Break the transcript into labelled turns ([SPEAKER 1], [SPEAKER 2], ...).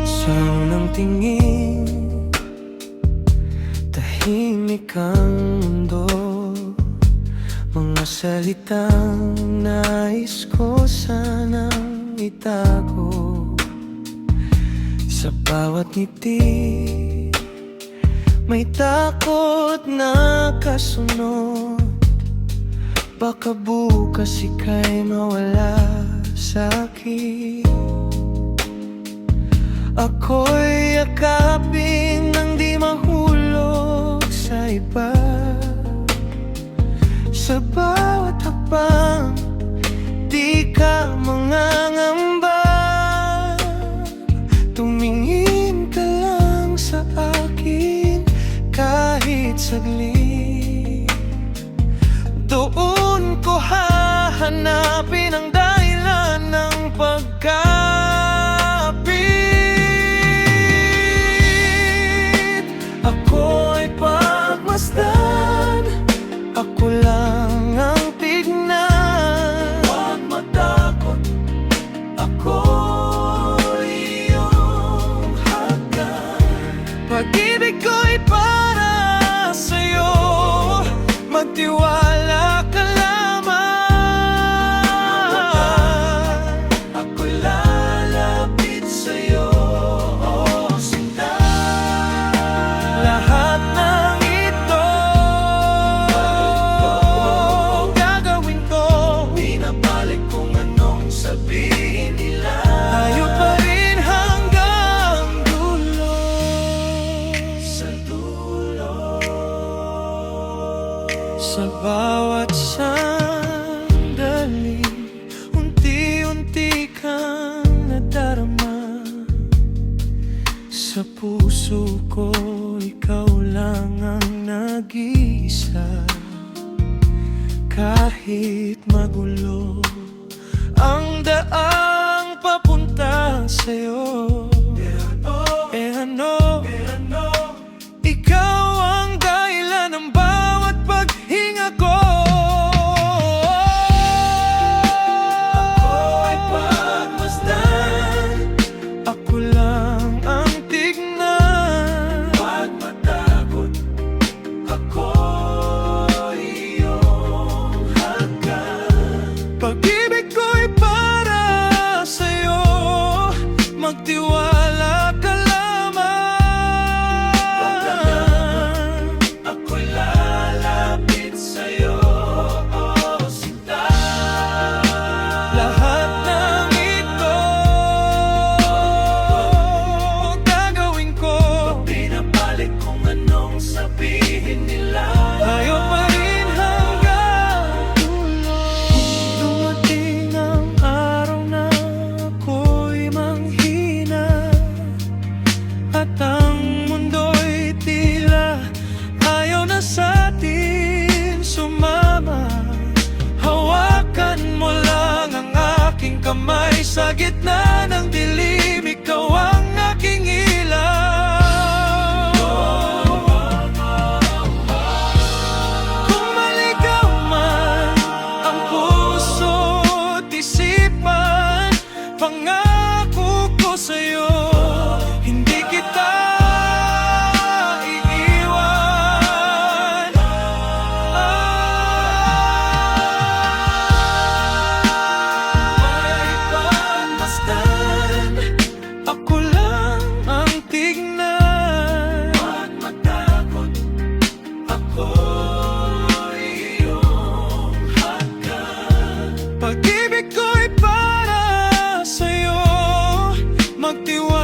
[SPEAKER 1] Sa unang tingin, tahimik ang mundo. Mga salitang nais ko sanang itago. Sa bawat ngiti, may takot na kasunod. Baka bukas ika'y mawala sa'kin. Ako'y yakapin nang di mahulog sa iba. Sa bawat hakbang, di ka mangangamba. Tumingin ka lang sa akin kahit saglit. Doon ko hahanapin ang dahilan ng ako'y pagmasdan, ako lang ang tignan. Huwag matakot, ako'y iyong hagdan. Pag-ibig ko'y para sa'yo, magtiwala ka lamang. Ako'y lalapit sa'yo, oh sinta. Lahat ng ito gagawin ko, binabalik kung anong sabihin nila. Tayo pa rin hanggang dulo. Sa dulo. Sa bawat sandali, unti-unti kang nadarama. Sa puso ko, ikaw lang ang nag-iisa. Kahit magulo ang daang papunta sa'yo, ikaw ang dahilan ng bawat paghinga ko. Ako'y pagmasdan, ako lang ang tignan. Huwag matakot, ako'y iyong hagdan. Pag-ibig ko'y para sa'yo, magtiwala ka lamang. Ako'y lalapit sa'yo, oh sinta. Lahat ng ito gagawin ko, binabalik kung anong sabihin nila. Tayo pa rin hanggang dulo. Dumating ang araw na ako'y manghina, at ang mundo'y tila ayaw na sa'tin sumama. Hawakan mo lang ang aking kamay, sa gitna ng dilim, ikaw ang aking ilaw. Kung maligaw man ang puso't isipan, pangako ko sa'yo, hindi kita iiwan. May pagmasdan, ako lang ang tignan. Huwag matakot, ako'y iyong hagdan. Pag-ibig ko'y para sa'yo, magtiwala